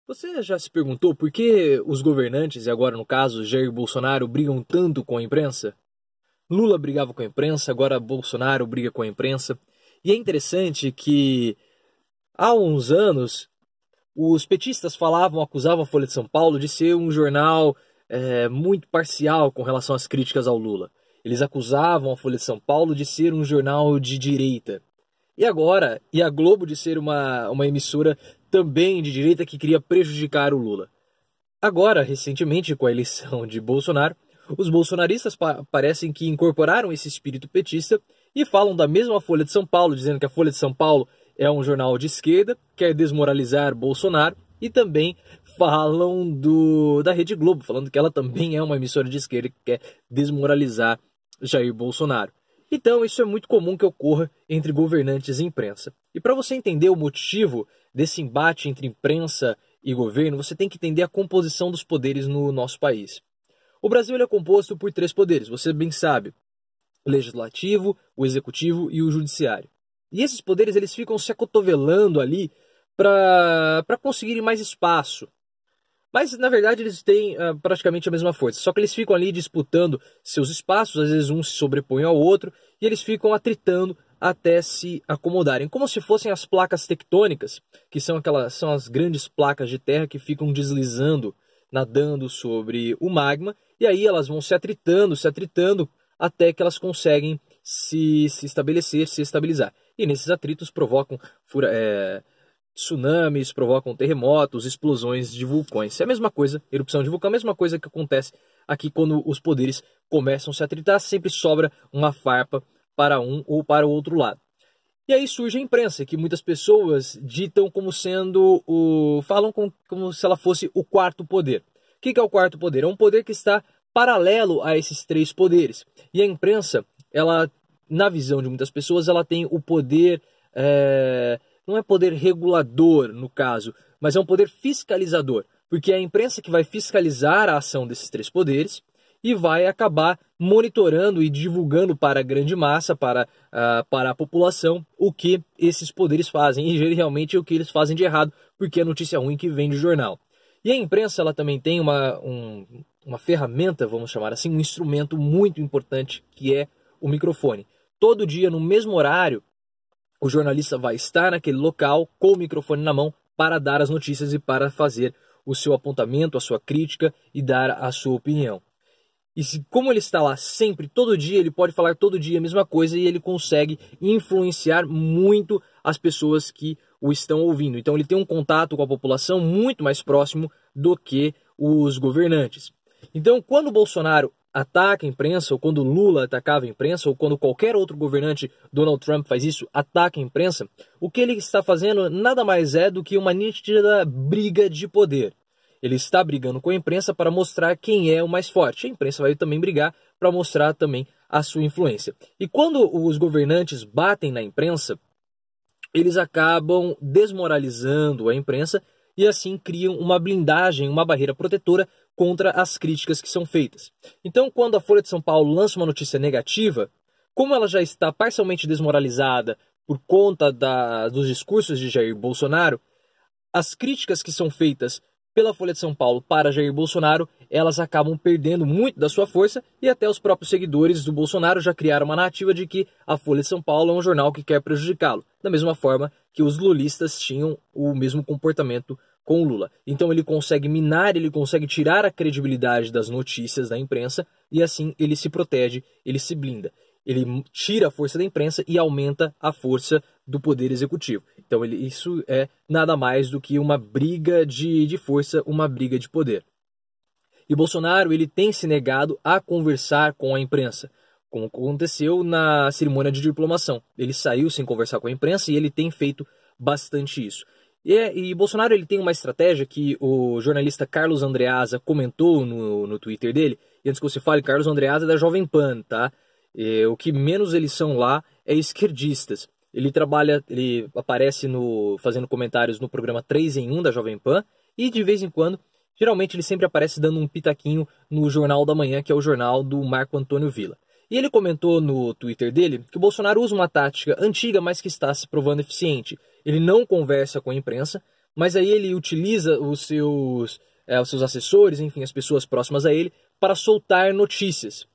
Você já se perguntou por que os governantes, e agora no caso Jair Bolsonaro, brigam tanto com a imprensa? Lula brigava com a imprensa, agora Bolsonaro briga com a imprensa. E é interessante que há uns anos os petistas acusavam a Folha de São Paulo de ser um jornal muito parcial com relação às críticas ao Lula. Eles acusavam a Folha de São Paulo de ser um jornal de direita. E agora, a Globo de ser uma emissora também de direita que queria prejudicar o Lula. Agora, recentemente, com a eleição de Bolsonaro, os bolsonaristas parecem que incorporaram esse espírito petista e falam da mesma Folha de São Paulo, dizendo que a Folha de São Paulo é um jornal de esquerda, quer desmoralizar Bolsonaro, e também falam da Rede Globo, falando que ela também é uma emissora de esquerda que quer desmoralizar Jair Bolsonaro. Então, isso é muito comum que ocorra entre governantes e imprensa. E para você entender o motivo desse embate entre imprensa e governo, você tem que entender a composição dos poderes no nosso país. O Brasil é composto por 3 poderes, você bem sabe: o legislativo, o executivo e o judiciário. E esses poderes eles ficam se acotovelando ali para conseguirem mais espaço. Mas, na verdade, eles têm praticamente a mesma força. Só que eles ficam ali disputando seus espaços, às vezes um se sobrepõe ao outro, e eles ficam atritando até se acomodarem. Como se fossem as placas tectônicas, que são as grandes placas de terra que ficam deslizando, nadando sobre o magma, e aí elas vão se atritando, até que elas conseguem se estabelecer, se estabilizar. E nesses atritos provocam tsunamis, provocam terremotos, explosões de vulcões. É a mesma coisa, erupção de vulcão, a mesma coisa que acontece aqui quando os poderes começam a se atritar, sempre sobra uma farpa para um ou para o outro lado. E aí surge a imprensa, que muitas pessoas ditam como sendo falam como se ela fosse o quarto poder. O que é o quarto poder? É um poder que está paralelo a esses 3 poderes. E a imprensa, ela, na visão de muitas pessoas, ela tem o poder... não é poder regulador, no caso, mas é um poder fiscalizador, porque é a imprensa que vai fiscalizar a ação desses 3 poderes e vai acabar monitorando e divulgando para a grande massa, para a população, o que esses poderes fazem, e realmente o que eles fazem de errado, porque é notícia ruim que vem de jornal. E a imprensa ela também tem uma ferramenta, vamos chamar assim, um instrumento muito importante, que é o microfone. Todo dia, no mesmo horário, o jornalista vai estar naquele local com o microfone na mão para dar as notícias e para fazer o seu apontamento, a sua crítica e dar a sua opinião. E como ele está lá sempre, todo dia, ele pode falar todo dia a mesma coisa e ele consegue influenciar muito as pessoas que o estão ouvindo. Então ele tem um contato com a população muito mais próximo do que os governantes. Então quando o Bolsonaro ataca a imprensa, ou quando Lula atacava a imprensa, ou quando qualquer outro governante, Donald Trump, faz isso, ataca a imprensa, o que ele está fazendo nada mais é do que uma nítida briga de poder. Ele está brigando com a imprensa para mostrar quem é o mais forte. A imprensa vai também brigar para mostrar também a sua influência. E quando os governantes batem na imprensa, eles acabam desmoralizando a imprensa e assim criam uma blindagem, uma barreira protetora contra as críticas que são feitas. Então, quando a Folha de São Paulo lança uma notícia negativa, como ela já está parcialmente desmoralizada por conta dos discursos de Jair Bolsonaro, as críticas que são feitas pela Folha de São Paulo para Jair Bolsonaro, elas acabam perdendo muito da sua força, e até os próprios seguidores do Bolsonaro já criaram uma narrativa de que a Folha de São Paulo é um jornal que quer prejudicá-lo, da mesma forma que os lulistas tinham o mesmo comportamento com o Lula. Então ele consegue minar, ele consegue tirar a credibilidade das notícias da imprensa, e assim ele se protege, ele se blinda. Ele tira a força da imprensa e aumenta a força do poder executivo. Então isso é nada mais do que uma briga de força, uma briga de poder. E Bolsonaro ele tem se negado a conversar com a imprensa, como aconteceu na cerimônia de diplomação. Ele saiu sem conversar com a imprensa e ele tem feito bastante isso. E Bolsonaro ele tem uma estratégia que o jornalista Carlos Andreasa comentou no Twitter dele. E antes que você fale, Carlos Andreasa é da Jovem Pan, tá? O que menos eles são lá é esquerdistas. Ele aparece fazendo comentários no programa 3 em 1 da Jovem Pan, e de vez em quando, geralmente ele sempre aparece dando um pitaquinho no Jornal da Manhã, que é o jornal do Marco Antônio Villa. E ele comentou no Twitter dele que o Bolsonaro usa uma tática antiga, mas que está se provando eficiente. Ele não conversa com a imprensa, mas aí ele utiliza os seus assessores, enfim, as pessoas próximas a ele, para soltar notícias.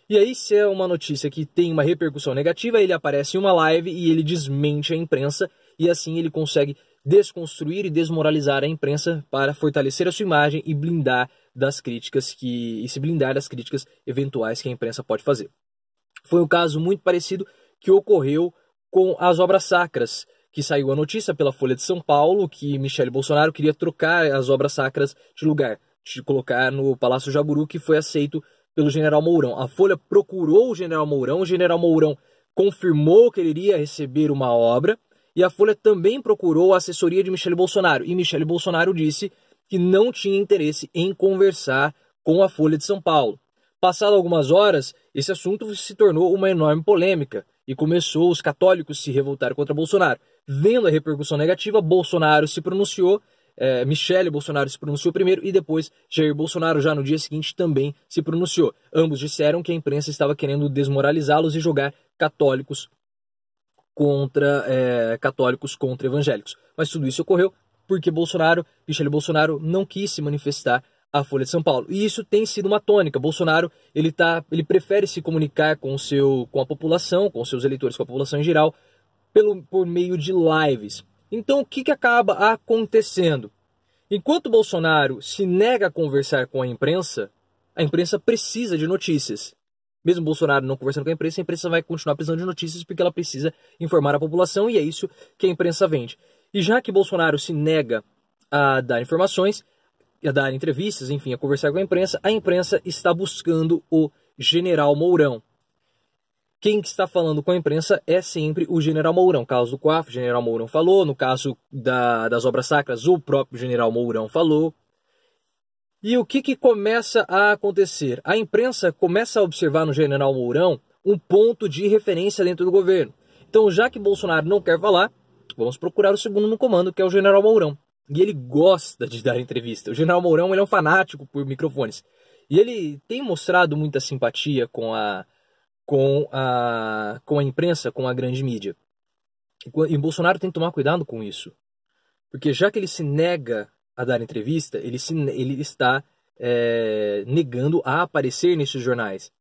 E aí, se é uma notícia que tem uma repercussão negativa, ele aparece em uma live e ele desmente a imprensa, e assim ele consegue desconstruir e desmoralizar a imprensa para fortalecer a sua imagem e blindar das críticas se blindar das críticas eventuais que a imprensa pode fazer. Foi um caso muito parecido que ocorreu com as obras sacras, que saiu a notícia pela Folha de São Paulo que Michele Bolsonaro queria trocar as obras sacras de lugar, de colocar no Palácio Jaburu, que foi aceito pelo general Mourão. A Folha procurou o general Mourão confirmou que ele iria receber uma obra, e a Folha também procurou a assessoria de Michele Bolsonaro, e Michele Bolsonaro disse que não tinha interesse em conversar com a Folha de São Paulo. Passado algumas horas, esse assunto se tornou uma enorme polêmica, e começou os católicos se revoltar contra Bolsonaro. Vendo a repercussão negativa, Bolsonaro se pronunciou, Michele Bolsonaro se pronunciou primeiro e depois Jair Bolsonaro já no dia seguinte também se pronunciou. Ambos disseram que a imprensa estava querendo desmoralizá-los e jogar católicos contra evangélicos. Mas tudo isso ocorreu porque Michele Bolsonaro não quis se manifestar à Folha de São Paulo. E isso tem sido uma tônica. Bolsonaro ele prefere se comunicar com a população, com seus eleitores, com a população em geral, por meio de lives. Então, o que acaba acontecendo? Enquanto Bolsonaro se nega a conversar com a imprensa precisa de notícias. Mesmo Bolsonaro não conversando com a imprensa vai continuar precisando de notícias porque ela precisa informar a população, e é isso que a imprensa vende. E já que Bolsonaro se nega a dar informações, a dar entrevistas, enfim, a conversar com a imprensa está buscando o general Mourão. Quem está falando com a imprensa é sempre o general Mourão. No caso do COAF, o general Mourão falou. No caso das obras sacras, o próprio general Mourão falou. E o que começa a acontecer? A imprensa começa a observar no general Mourão um ponto de referência dentro do governo. Então, já que Bolsonaro não quer falar, vamos procurar o segundo no comando, que é o general Mourão. E ele gosta de dar entrevista. O general Mourão ele é um fanático por microfones. E ele tem mostrado muita simpatia com a imprensa, com a grande mídia. E Bolsonaro tem que tomar cuidado com isso. Porque já que ele se nega a dar entrevista, ele está negando a aparecer nesses jornais.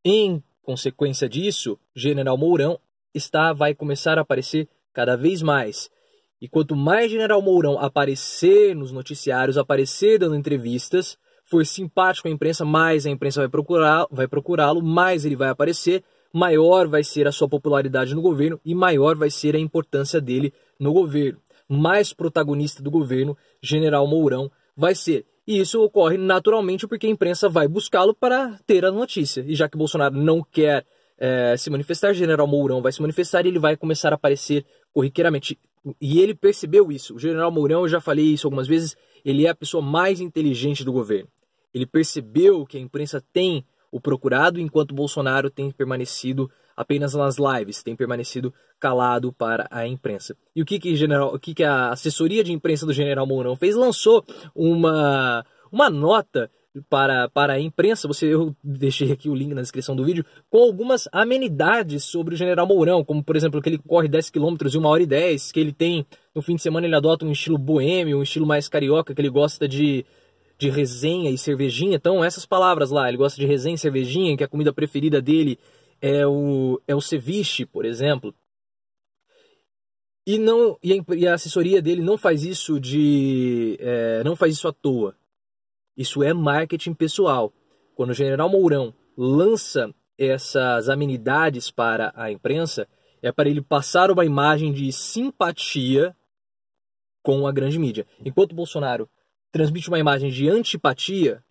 Em consequência disso, general Mourão vai começar a aparecer cada vez mais. E quanto mais general Mourão aparecer nos noticiários, aparecer dando entrevistas, for simpático à imprensa, mais a imprensa vai procurá-lo, mais ele vai aparecer, maior vai ser a sua popularidade no governo e maior vai ser a importância dele no governo. Mais protagonista do governo, general Mourão vai ser. E isso ocorre naturalmente porque a imprensa vai buscá-lo para ter a notícia. E já que Bolsonaro não quer se manifestar, general Mourão vai se manifestar e ele vai começar a aparecer corriqueiramente. E ele percebeu isso. O general Mourão, eu já falei isso algumas vezes, ele é a pessoa mais inteligente do governo. Ele percebeu que a imprensa tem o procurado, enquanto Bolsonaro tem permanecido apenas nas lives, tem permanecido calado para a imprensa. E o que a assessoria de imprensa do general Mourão fez? Lançou uma nota para a imprensa, eu deixei aqui o link na descrição do vídeo, com algumas amenidades sobre o general Mourão, como por exemplo que ele corre 10 km em 1h10, que ele tem, no fim de semana ele adota um estilo boêmio, um estilo mais carioca, que ele gosta de resenha e cervejinha. Então essas palavras lá, ele gosta de resenha e cervejinha, que a comida preferida dele é o ceviche, por exemplo. E a assessoria dele não faz isso à toa. Isso é marketing pessoal. Quando o general Mourão lança essas amenidades para a imprensa, é para ele passar uma imagem de simpatia com a grande mídia. Enquanto Bolsonaro transmite uma imagem de antipatia,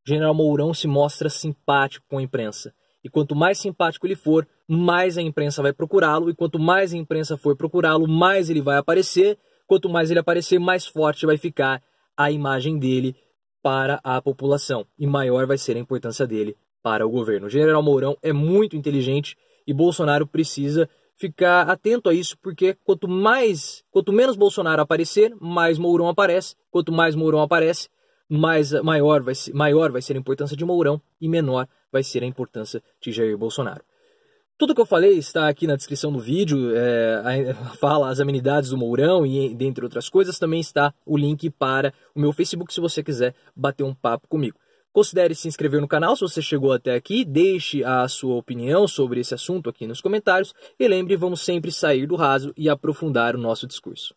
general Mourão se mostra simpático com a imprensa. E quanto mais simpático ele for, mais a imprensa vai procurá-lo. E quanto mais a imprensa for procurá-lo, mais ele vai aparecer. Quanto mais ele aparecer, mais forte vai ficar a imagem dele para a população. E maior vai ser a importância dele para o governo. O general Mourão é muito inteligente e Bolsonaro precisa ficar atento a isso, porque quanto menos Bolsonaro aparecer, mais Mourão aparece. Quanto mais Mourão aparece, maior vai ser a importância de Mourão e menor vai ser a importância de Jair Bolsonaro. Tudo que eu falei está aqui na descrição do vídeo, fala as amenidades do Mourão e dentre outras coisas, também está o link para o meu Facebook se você quiser bater um papo comigo. Considere se inscrever no canal se você chegou até aqui, deixe a sua opinião sobre esse assunto aqui nos comentários e lembre, vamos sempre sair do raso e aprofundar o nosso discurso.